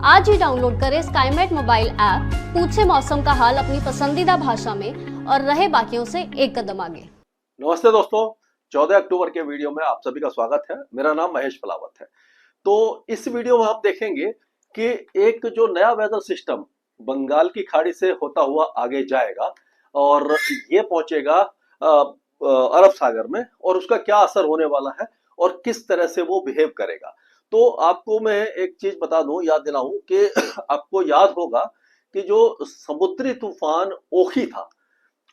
आज ही डाउनलोड करें Skymet mobile app, पूछे मौसम का हाल अपनी पसंदीदा भाषा में और रहे बाकियों से एक कदम आगे। नमस्ते दोस्तों, 14 अक्टूबर के वीडियो में आप सभी का स्वागत है। मेरा नाम महेश पलावत है। तो इस वीडियो में आप देखेंगे कि एक जो नया वेदर सिस्टम बंगाल की खाड़ी से होता हुआ आगे जाएगा और ये पहुंचेगा अरब सागर में, और उसका क्या असर होने वाला है और किस तरह से वो बिहेव करेगा। तो आपको मैं एक चीज बता दूं, याद दिलाऊं कि आपको याद होगा कि जो समुद्री तूफान ओखी था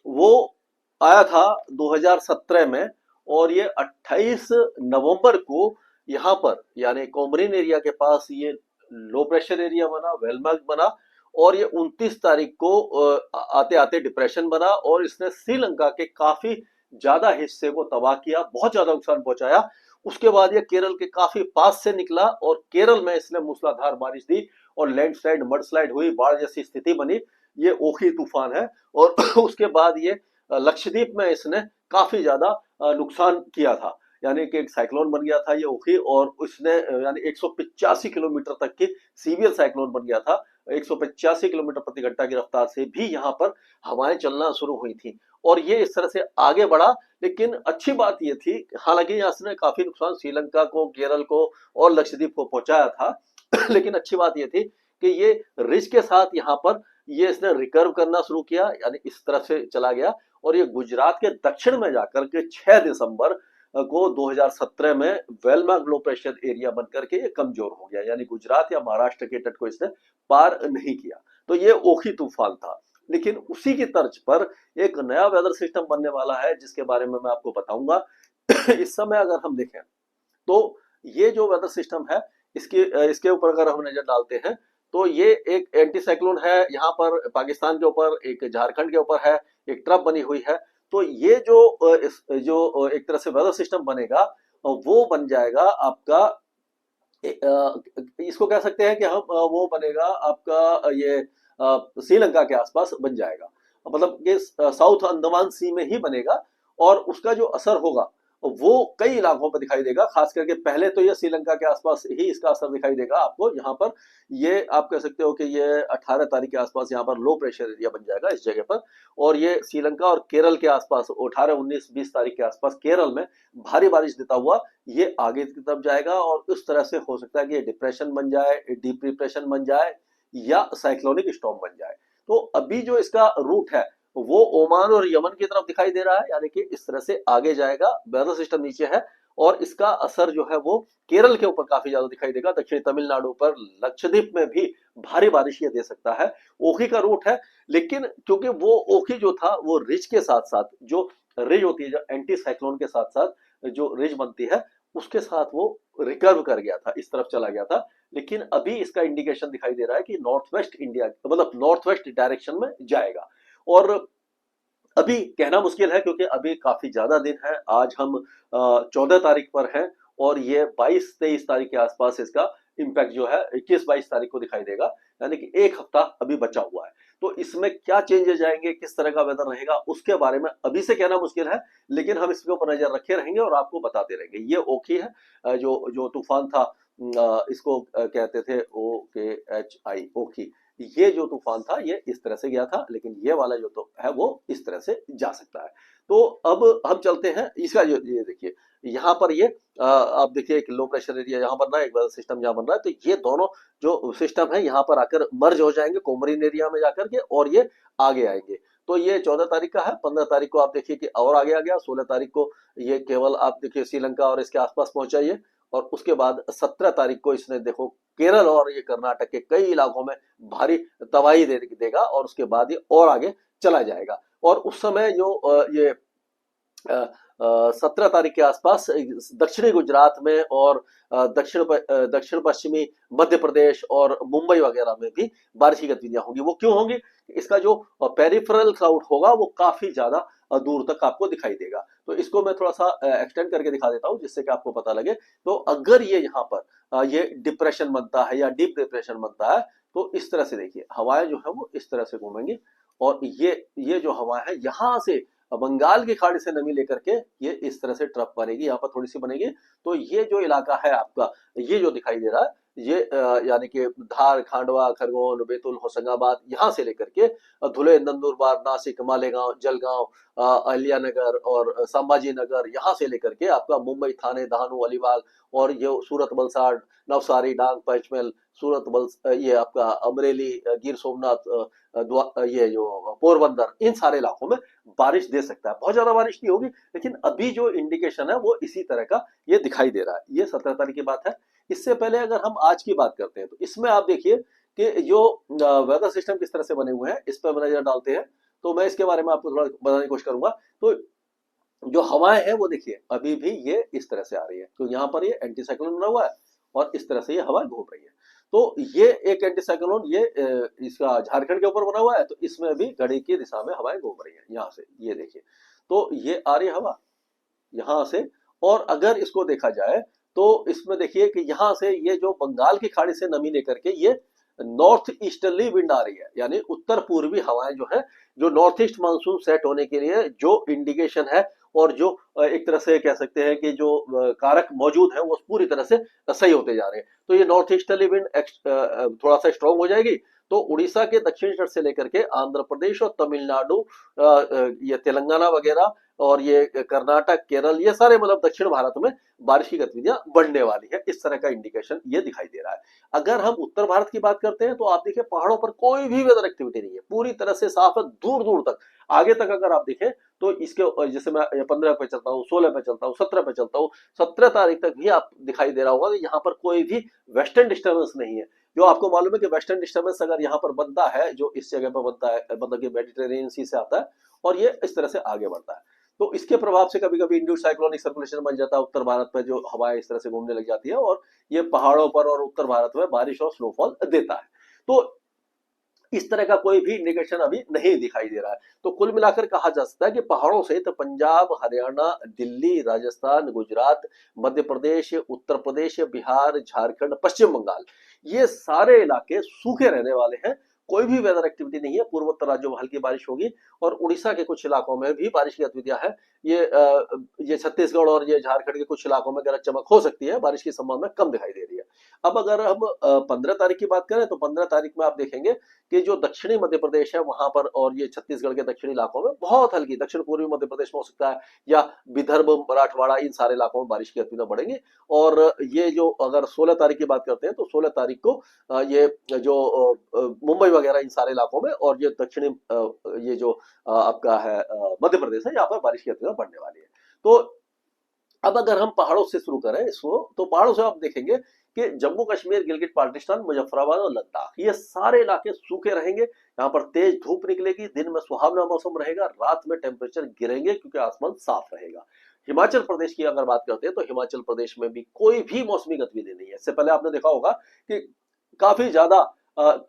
वो आया था 2017 में, और ये 28 नवंबर को यहाँ पर यानी कोमरिन एरिया के पास ये लो प्रेशर एरिया बना, वेलमार्क बना, और ये 29 तारीख को आते आते डिप्रेशन बना और इसने श्रीलंका के काफी ज्यादा हिस्से को तबाह किया, बहुत ज्यादा नुकसान पहुंचाया। उसके बाद ये केरल के काफी पास से निकला और केरल में इसने मूसलाधार बारिश दी और लैंडस्लाइड, मडस्लाइड हुई, बाढ़ जैसी स्थिति बनी। ये ओखी तूफान है। और उसके बाद ये लक्षद्वीप में इसने काफी ज्यादा नुकसान किया था, यानी कि एक साइक्लोन बन गया था ये ओखी, और उसने यानी 185 किलोमीटर तक की सीवियर साइक्लोन बन गया था। 185 किलोमीटर प्रति घंटा की रफ्तार से भी यहाँ पर हवाएं चलना शुरू हुई थी और ये इस तरह से आगे बढ़ा। लेकिन अच्छी बात ये थी, हालांकि यहाँ से काफी नुकसान श्रीलंका को, केरल को और लक्षद्वीप को पहुंचाया था लेकिन अच्छी बात ये थी कि ये रिच के साथ यहाँ पर ये इसने रिकर्व करना शुरू किया, यानी इस तरफ से चला गया और ये गुजरात के दक्षिण में जाकर के 6 दिसंबर को 2017 में वेलमार्क लो प्रेशर एरिया बनकर के ये कमजोर हो गया, यानी गुजरात या महाराष्ट्र के तट को इसने पार नहीं किया। तो ये ओखी तूफान था। लेकिन उसी की तर्ज पर एक नया वेदर सिस्टम बनने वाला है जिसके बारे में मैं आपको बताऊंगा। इस समय अगर हम देखें तो ये जो वेदर सिस्टम है इसके ऊपर अगर हम नजर डालते हैं तो ये एक एंटी साइक्लोन है, यहाँ पर पाकिस्तान के ऊपर, एक झारखंड के ऊपर है, एक ट्रफ बनी हुई है। तो ये जो एक तरह से वेदर सिस्टम बनेगा वो बन जाएगा आपका, इसको कह सकते हैं कि हम वो बनेगा आपका ये श्रीलंका के आसपास बन जाएगा, मतलब ये साउथ अंडमान सी में ही बनेगा और उसका जो असर होगा वो कई इलाकों पर दिखाई देगा। खास करके पहले तो ये श्रीलंका के आसपास ही इसका असर दिखाई देगा आपको। यहाँ पर ये आप कह सकते हो कि ये 18 तारीख के आसपास यहाँ पर लो प्रेशर एरिया बन जाएगा इस जगह पर, और ये श्रीलंका और केरल के आसपास 18, 19, 20 तारीख के आसपास केरल में भारी बारिश देता हुआ ये आगे की तरफ जाएगा। और उस तरह से हो सकता है कि ये डिप्रेशन बन जाए, डीप डिप्रेशन बन जाए या साइक्लोनिक स्टॉर्म बन जाए। तो अभी जो इसका रूट है वो ओमान और यमन की तरफ दिखाई दे रहा है, यानी कि इस तरह से आगे जाएगा। वेदर सिस्टम नीचे है और इसका असर जो है वो केरल के ऊपर काफी ज्यादा दिखाई देगा, दक्षिणी तमिलनाडु पर, लक्षद्वीप में भी भारी बारिश ये दे सकता है। ओखी का रूट है, लेकिन क्योंकि वो ओखी जो था वो रिज के साथ साथ, जो रिज होती है, जो एंटी साइक्लोन के साथ साथ जो रिज बनती है उसके साथ वो रिकर्व कर गया था, इस तरफ चला गया था। लेकिन अभी इसका इंडिकेशन दिखाई दे रहा है कि नॉर्थ वेस्ट इंडिया, मतलब नॉर्थ वेस्ट डायरेक्शन में जाएगा। और अभी कहना मुश्किल है क्योंकि अभी काफी ज्यादा दिन है। आज हम 14 तारीख पर हैं और ये 22-23 तारीख के आसपास इसका इम्पैक्ट जो है 21-22 तारीख को दिखाई देगा, यानी कि एक हफ्ता अभी बचा हुआ है। तो इसमें क्या चेंजेस आएंगे, किस तरह का वेदर रहेगा, उसके बारे में अभी से कहना मुश्किल है, लेकिन हम इसके ऊपर नजर रखे रहेंगे और आपको बताते रहेंगे। ये ओखी है, जो जो तूफान था, इसको कहते थे OKHI, ओखी। ये जो तूफान था ये इस तरह से गया था, लेकिन ये वाला जो तो है वो इस तरह से जा सकता है। तो अब हम चलते हैं इसका जो, ये देखिए यहाँ पर ये आप देखिए एक लो प्रेशर एरिया यहाँ बन रहा है, एक वेदर सिस्टम यहाँ बन रहा है। तो ये दोनों जो सिस्टम है यहाँ पर आकर मर्ज हो जाएंगे कोमरिन एरिया में जाकर के, और ये आगे आएंगे। तो ये 14 तारीख का है। 15 तारीख को आप देखिए कि और आगे आ गया। 16 तारीख को ये केवल आप देखिए श्रीलंका और इसके आसपास पहुंचा ये, और उसके बाद 17 तारीख को इसने देखो केरल और ये कर्नाटक के कई इलाकों में भारी तबाही देगा, और उसके बाद ये और आगे चला जाएगा। और उस समय जो ये 17 तारीख के आसपास दक्षिणी गुजरात में और दक्षिण पश्चिमी मध्य प्रदेश और मुंबई वगैरह में भी बारिश की गतिविधियां होंगी। वो क्यों होंगी? इसका जो पेरिफेरल क्लाउड होगा वो काफी ज्यादा दूर तक आपको दिखाई देगा। तो इसको मैं थोड़ा सा एक्सटेंड करके दिखा देता हूं जिससे कि आपको पता लगे। तो अगर ये यहाँ पर ये डिप्रेशन बनता है या डीप डिप्रेशन बनता है तो इस तरह से देखिए हवाएं जो है वो इस तरह से घूमेंगी, और ये जो हवा है यहाँ से बंगाल की खाड़ी से नमी लेकर के ये इस तरह से ट्रफ बनेगी, यहाँ पर थोड़ी सी बनेगी। तो ये जो इलाका है आपका, ये जो दिखाई दे रहा है ये यानी कि धार, खांडवा, खरगोन, बैतूल, होशंगाबाद यहाँ से लेकर के धुले, नंदुरबार, नासिक, मालेगांव, जलगांव, अहिल्यानगर और संभाजी नगर यहाँ से लेकर के आपका मुंबई, थाने, दहानू, अलीबाग और ये सूरत, वलसाड, नवसारी, डांग, पंचमहल, सूरत, ये आपका अमरेली, गिर सोमनाथ, ये जो पोरबंदर, इन सारे इलाकों में बारिश दे सकता है। बहुत ज्यादा बारिश नहीं होगी, लेकिन अभी जो इंडिकेशन है वो इसी तरह का ये दिखाई दे रहा है। ये 17 तारीख की बात है। इससे पहले अगर हम आज की बात करते हैं तो इसमें आप देखिए कि जो वेदर सिस्टम किस तरह से बने हुए हैं, इस पर नजर डालते हैं तो मैं इसके बारे में आपको थोड़ा बताने की कोशिश करूंगा। तो जो हवाएं हैं वो देखिए अभी भी ये इस तरह से आ रही है, तो यहाँ पर ये एंटी साइक्लोन बना हुआ है और इस तरह से ये हवा घूम रही है। तो ये एक एंटी साइक्लोन ये इसका झारखंड के ऊपर बना हुआ है, तो इसमें भी घड़ी की दिशा में हवाएं घूम रही है यहाँ से, ये देखिए। तो ये आ रही है हवा यहाँ से, और अगर इसको देखा जाए तो इसमें देखिए कि यहाँ से ये जो बंगाल की खाड़ी से नमी लेकर के ये नॉर्थ ईस्टर्ली विंड आ रही है, यानी उत्तर पूर्वी हवाएं जो है, जो नॉर्थ ईस्ट मानसून सेट होने के लिए जो इंडिकेशन है और जो एक तरह से कह सकते हैं कि जो कारक मौजूद है वो पूरी तरह से सही होते जा रहे हैं। तो ये नॉर्थ ईस्टर्ली विंड थोड़ा सा स्ट्रॉन्ग हो जाएगी, तो उड़ीसा के दक्षिण तट से लेकर के आंध्र प्रदेश और तमिलनाडु, ये तेलंगाना वगैरह और ये कर्नाटक, केरल, ये सारे मतलब दक्षिण भारत में बारिश की गतिविधियां बढ़ने वाली है। इस तरह का इंडिकेशन ये दिखाई दे रहा है। अगर हम उत्तर भारत की बात करते हैं तो आप देखिए पहाड़ों पर कोई भी वेदर एक्टिविटी नहीं है, पूरी तरह से साफ है, दूर दूर तक आगे तक अगर आप देखें तो इसके जैसे मैं 15 पे चलता हूँ, 16 पे चलता हूँ, 17 पे चलता हूँ, 17 तारीख तक भी आप दिखाई दे रहा होगा कि यहाँ पर कोई भी वेस्टर्न डिस्टर्बेंस नहीं है। जो आपको मालूम है कि वेस्टर्न डिस्टर्बेंस अगर यहाँ पर बनता है, जो इस जगह पर बनता है, मतलब कि मेडिटेरेनियन सी से आता है और ये इस तरह से आगे बढ़ता है, तो इसके प्रभाव से कभी कभी इंड्यूस साइक्लोनिक सर्कुलेशन बन जाता है उत्तर भारत में, जो हवाएं इस तरह से घूमने लग जाती है और ये पहाड़ों पर और उत्तर भारत में बारिश और स्नोफॉल देता है। तो इस तरह का कोई भी इंडिकेशन अभी नहीं दिखाई दे रहा है। तो कुल मिलाकर कहा जा सकता है कि पहाड़ों सहित तो पंजाब, हरियाणा, दिल्ली, राजस्थान, गुजरात, मध्य प्रदेश, उत्तर प्रदेश, बिहार, झारखंड, पश्चिम बंगाल, ये सारे इलाके सूखे रहने वाले हैं। कोई भी वेदर एक्टिविटी नहीं है। पूर्वोत्तर राज्यों में हल्की बारिश होगी और उड़ीसा के कुछ इलाकों में भी बारिश की गतिविधियां हैं। ये छत्तीसगढ़ और ये झारखंड के कुछ इलाकों में गरज चमक हो सकती है, बारिश की संभावना कम दिखाई दे रही है। अब अगर हम 15 तारीख की बात करें तो 15 तारीख में आप देखेंगे कि जो दक्षिणी मध्य प्रदेश है वहां पर और ये छत्तीसगढ़ के दक्षिणी इलाकों में बहुत हल्की, दक्षिण पूर्वी मध्य प्रदेश में हो सकता है या विदर्भ, मराठवाड़ा, इन सारे इलाकों में बारिश की गतिविधियां बढ़ेंगी। और ये जो अगर 16 तारीख की बात करते हैं तो 16 तारीख को ये जो मुंबई वगैरह इन सारे इलाकों में और ये दक्षिणी ये जो आपका है मध्य प्रदेश है, यहाँ पर बारिश की गतिविधियां बढ़ने वाली है। तो अब अगर हम पहाड़ों से शुरू करें इसको, तो पहाड़ों से आप देखेंगे कि जम्मू कश्मीर, गिलगित बाल्टिस्तान, मुजफ्फराबाद और लद्दाख, ये सारे इलाके सूखे रहेंगे। यहाँ पर तेज धूप निकलेगी, दिन में सुहावना मौसम रहेगा, रात में टेम्परेचर गिरेंगे क्योंकि आसमान साफ रहेगा। हिमाचल प्रदेश की अगर बात करते हैं तो हिमाचल प्रदेश में भी कोई भी मौसमी गतिविधि नहीं है। इससे पहले आपने देखा होगा कि काफी ज्यादा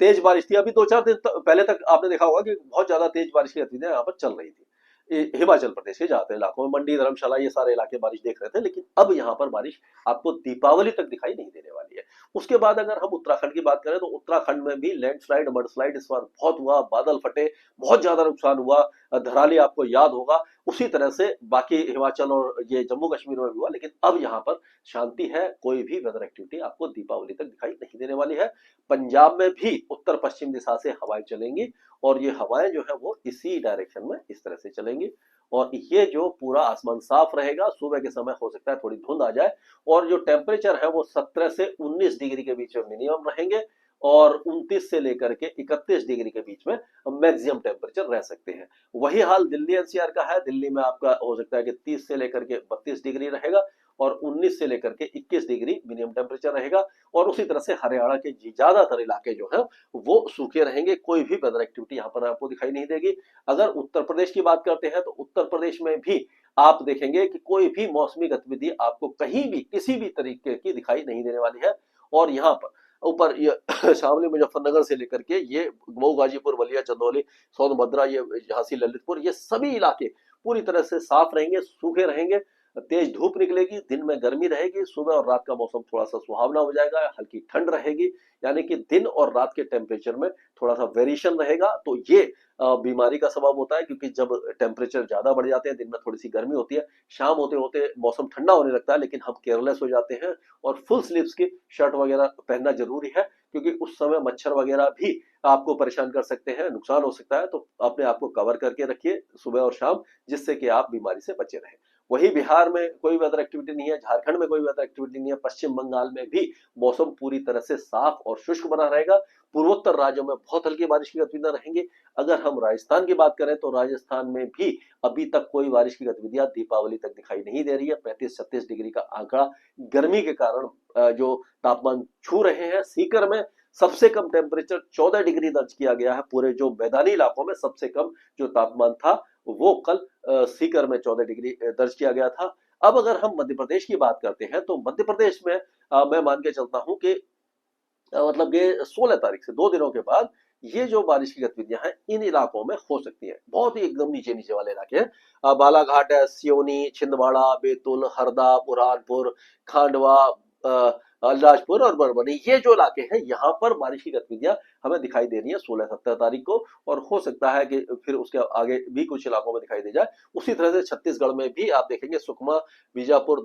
तेज बारिश थी। अभी 2-4 दिन पहले तक आपने देखा होगा कि बहुत ज्यादा तेज बारिश की गतिविधियां यहाँ पर चल रही थी हिमाचल प्रदेश के ज्यादातर इलाकों में। मंडी, धर्मशाला, ये सारे इलाके बारिश देख रहे थे, लेकिन अब यहाँ पर बारिश आपको दीपावली तक दिखाई नहीं देने वाली है। उसके बाद अगर हम उत्तराखंड की बात करें तो उत्तराखंड में भी लैंडस्लाइड, मडस्लाइड इस बार बहुत हुआ, बादल फटे, बहुत ज्यादा नुकसान हुआ। धराली आपको याद होगा, उसी तरह से बाकी हिमाचल और ये जम्मू कश्मीर में भी हुआ, लेकिन अब यहाँ पर शांति है। कोई भी वेदर एक्टिविटी आपको दीपावली तक दिखाई नहीं देने वाली है। पंजाब में भी उत्तर पश्चिम दिशा से हवाएं चलेंगी और ये हवाएं जो है वो इसी डायरेक्शन में इस तरह से चलेंगी और ये जो पूरा आसमान साफ रहेगा। सुबह के समय हो सकता है थोड़ी धुंध आ जाए और जो टेम्परेचर है वो 17 से 19 डिग्री के बीच में मिनिमम रहेंगे और 29 से लेकर के 31 डिग्री के बीच में मैक्सिमम टेम्परेचर रह सकते हैं। वही हाल दिल्ली एनसीआर का है। दिल्ली में आपका हो सकता है कि 30 से लेकर के 32 डिग्री रहेगा और 19 से लेकर के 21 डिग्री मिनिमम टेम्परेचर रहेगा। और उसी तरह से हरियाणा के ज्यादातर इलाके जो है वो सूखे रहेंगे। कोई भी वेदर एक्टिविटी यहाँ पर आपको दिखाई नहीं देगी। अगर उत्तर प्रदेश की बात करते हैं तो उत्तर प्रदेश में भी आप देखेंगे कि कोई भी मौसमी गतिविधि आपको कहीं भी किसी भी तरीके की दिखाई नहीं देने वाली है। और यहाँ पर ऊपर ये शामली, मुजफ्फरनगर से लेकर के ये मऊ, गाजीपुर, बलिया, चंदौली, सोनभद्रा, ये झांसी, ललितपुर, ये सभी इलाके पूरी तरह से साफ रहेंगे, सूखे रहेंगे। तेज धूप निकलेगी, दिन में गर्मी रहेगी, सुबह और रात का मौसम थोड़ा सा सुहावना हो जाएगा, हल्की ठंड रहेगी। यानी कि दिन और रात के टेम्परेचर में थोड़ा सा वेरिएशन रहेगा। तो ये बीमारी का सबब होता है, क्योंकि जब टेम्परेचर ज्यादा बढ़ जाते हैं, दिन में थोड़ी सी गर्मी होती है, शाम होते होते मौसम ठंडा होने लगता है, लेकिन हम केयरलेस हो जाते हैं और फुल स्लीव्स की शर्ट वगैरह पहनना जरूरी है, क्योंकि उस समय मच्छर वगैरह भी आपको परेशान कर सकते हैं, नुकसान हो सकता है। तो अपने आप को कवर करके रखिए सुबह और शाम, जिससे कि आप बीमारी से बचे रहें। वही बिहार में कोई वेदर एक्टिविटी नहीं है, झारखंड में कोई वेदर एक्टिविटी नहीं है, पश्चिम बंगाल में भी मौसम पूरी तरह से साफ और शुष्क बना रहेगा। पूर्वोत्तर राज्यों में बहुत हल्की बारिश की गतिविधियां रहेंगी। अगर हम राजस्थान की बात करें तो राजस्थान में भी अभी तक कोई बारिश की गतिविधियां दीपावली तक दिखाई नहीं दे रही है। 35-36 डिग्री का आंकड़ा गर्मी के कारण जो तापमान छू रहे हैं। सीकर में सबसे कम टेम्परेचर 14 डिग्री दर्ज किया गया है। पूरे जो मैदानी इलाकों में सबसे कम जो तापमान था वो कल सीकर में 14 डिग्री दर्ज किया गया था। अब अगर हम मध्य प्रदेश की बात करते हैं तो मध्य प्रदेश में मैं मान के चलता हूं कि मतलब ये 16 तारीख से 2 दिनों के बाद ये जो बारिश की गतिविधियां हैं इन इलाकों में हो सकती है। बहुत ही एकदम नीचे नीचे वाले इलाके हैं। बालाघाट है, सियोनी, छिंदवाड़ा, बैतूल, हरदा, बुरहानपुर, खांडवा, अलीराजपुर और बरबनी, ये जो इलाके हैं यहाँ पर बारिश की गतिविधियां हमें दिखाई दे रही है 16-17 तारीख को। और हो सकता है कि फिर उसके आगे भी कुछ इलाकों में दिखाई दे जाए। उसी तरह से छत्तीसगढ़ में भी आप देखेंगे सुकमा, बीजापुर,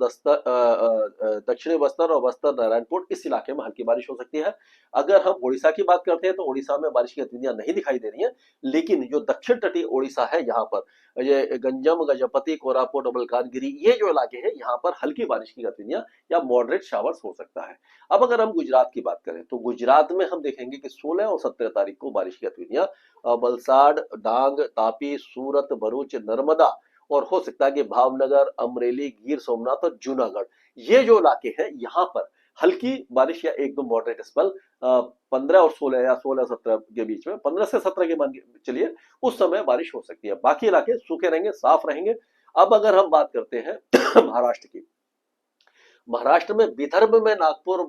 दक्षिणी बस्तर और बस्तर नारायणपुर, इस इलाके में हल्की बारिश हो सकती है। अगर हम उड़ीसा की बात करते हैं तो उड़ीसा में बारिश की गतिविधियां नहीं दिखाई दे रही है, लेकिन जो दक्षिण तटीय उड़ीसा है यहाँ पर ये गंजम, गजपति, कोरापुट, मलकानगिरी, ये जो इलाके हैं यहाँ पर हल्की बारिश की गतिविधियां या मॉडरेट शावर्स हो सकता है। अब अगर हम गुजरात की बात करें तो गुजरात में हम देखेंगे कि 16 और 17 तारीख को बारिश की गतिविधियां वलसाड, डांग, तापी, सूरत, भरूच, नर्मदा और हो सकता है कि भावनगर, अमरेली, गिर सोमनाथ और जूनागढ़, ये जो इलाके हैं यहाँ पर हल्की बारिश या एक दो मॉडरेट स्पेल 15 और 16 या 16-17 के बीच में, 15 से 17 के मान के चलिए, उस समय बारिश हो सकती है। बाकी इलाके सूखे रहेंगे, साफ रहेंगे। अब अगर हम बात करते हैं महाराष्ट्र की, महाराष्ट्र में विदर्भ में नागपुर,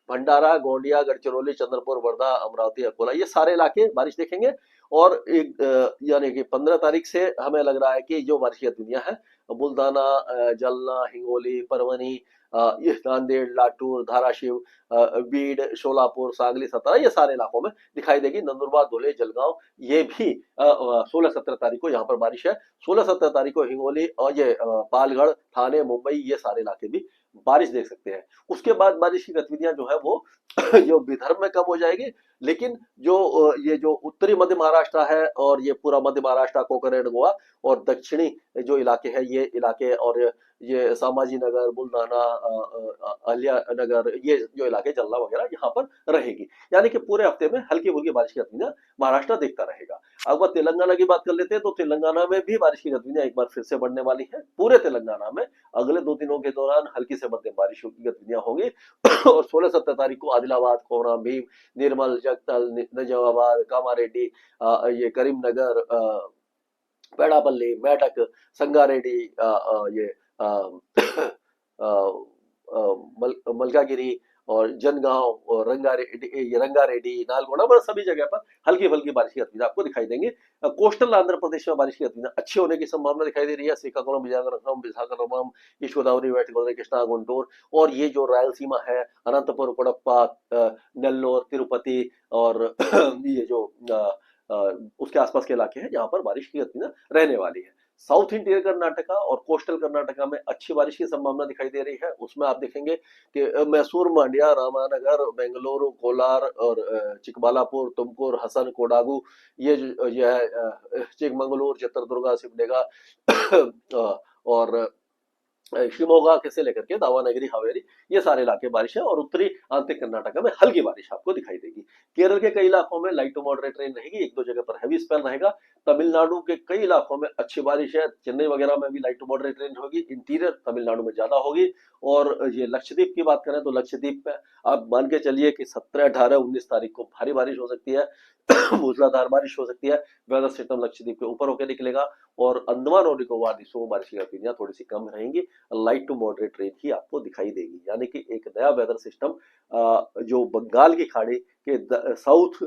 भंडारा, गोंदिया, गढ़चिरौली, चंद्रपुर, वर्धा, अमरावती, अकोला, ये सारे इलाके बारिश देखेंगे। और एक यानी कि 15 तारीख से हमें लग रहा है कि जो बारिश की गतिविधियां हैं बुल्दाना, जलना, हिंगोली, परवनी, ये नांदेड़, लातूर, धाराशिव, बीड, शोलापुर, सांगली, सतारा, ये सारे इलाकों में दिखाई देगी। नंदुरबार, धुले, जलगांव, ये भी 16-17 तारीख को यहाँ पर बारिश है। 16-17 तारीख को हिंगोली और ये पालगढ़, थाने, मुंबई, ये सारे इलाके भी बारिश देख सकते हैं। उसके बाद बारिश की गतिविधियां जो है वो जो विदर्भ में कम हो जाएगी, लेकिन जो ये जो उत्तरी मध्य महाराष्ट्र है और ये पूरा मध्य महाराष्ट्र, कोकण एंड गोवा और दक्षिणी जो इलाके हैं ये इलाके, और ये संभाजी नगर, बुल्धाना, अहिल्या नगर, ये जो इलाके जलना वगैरह यहाँ पर रहेगी। यानी कि पूरे हफ्ते में हल्की फुल्की बारिश की गतिविधियां महाराष्ट्र देखता रहेगा। अगर तेलंगाना की बात कर लेते हैं तो तेलंगाना में भी बारिश की गतिविधियां एक बार फिर से बढ़ने वाली है। पूरे तेलंगाना में अगले 2 दिनों के दौरान हल्की से मध्यम बारिश की गतिविधियां होंगी। और 16-17 तारीख को आदिलाबाद, कोरम भीम, निर्मल, जगतल, निजामाबाद, कामारेड्डी, ये करीमनगर, पेड़ापल्ली, मेडक, संगारेड्डी, ये मलकागिरी और जनगांव और रंगारेड्डी, नालगोंडा, पर सभी जगह पर हल्की फुल्की बारिश की गतिविधियां आपको दिखाई देंगी। कोस्टल आंध्र प्रदेश में बारिश की गतिविधियां अच्छी होने की संभावना दिखाई दे रही है। श्रीकाकुलम, विजयनगरम, विशाखापट्टनम, ईस्ट गोदावरी, वेस्ट गोदावरी, कृष्णा, गुंटूर, और ये जो रायलसीमा है अनंतपुर, कोडप्पा, नेल्लोर, तिरुपति और ये जो उसके आसपास के इलाके हैं जहां पर बारिश की गतिविधियां रहने वाली है। साउथ इंटीरियर कर्नाटका और कोस्टल कर्नाटका में अच्छी बारिश की संभावना दिखाई दे रही है। उसमें आप देखेंगे कि मैसूर, मांड्या, रामनगर, बेंगलुरु, कोलार और चिकबालापुर, तुमकुर, हसन, कोडागु, ये है चिकमंगलुर, चित्रदुर्गा, सिमडेगा और शिमोगा से लेकर के दावानगरी, हावेरी, ये सारे इलाके बारिश है। और उत्तरी आंतरिक कर्नाटका में हल्की बारिश आपको दिखाई देगी। केरल के कई इलाकों में लाइट टू मॉडरेट रेन रहेगी, एक दो जगह पर हैवी स्पेल रहेगा। तमिलनाडु के कई इलाकों में अच्छी बारिश है। चेन्नई वगैरह में भी लाइट टू मॉडरेट रेन होगी। इंटीरियर तमिलनाडु में ज्यादा होगी। और ये लक्षद्वीप की बात करें तो लक्षद्वीप में आप मान के चलिए कि 17, 18, 19 तारीख को भारी बारिश हो सकती है, मूसलाधार बारिश हो सकती है। वेदर सिस्टम लक्षद्वीप के ऊपर होकर निकलेगा और अंडमान और निकोबार द्वीपों में बारिश की गतिविधियां थोड़ी सी कम रहेंगी। लाइट टू मॉडरेट रेन ही आपको दिखाई देगी। यानी कि एक नया वेदर सिस्टम जो बंगाल की खाड़ी के साउथ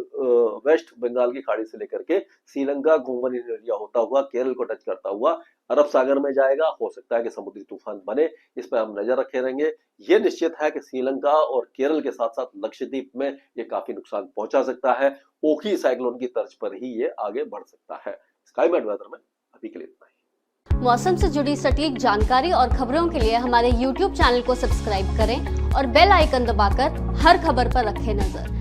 वेस्ट बंगाल की खाड़ी से लेकर के श्रीलंका गोवन एरिया होता हुआ केरल को टच करता हुआ अरब सागर में जाएगा। हो सकता है कि समुद्री तूफान बने, इस पर हम नजर रखे रहेंगे। ये निश्चित है कि श्रीलंका और केरल के साथ साथ लक्षद्वीप में ये काफी नुकसान पहुंचा सकता है। ओखी साइक्लोन की तर्ज पर ही ये आगे बढ़ सकता है। स्काईमेट वेदर में अभी के लिए इतना ही। मौसम से जुड़ी सटीक जानकारी और खबरों के लिए हमारे YouTube चैनल को सब्सक्राइब करें और बेल आइकन दबाकर हर खबर पर रखें नजर।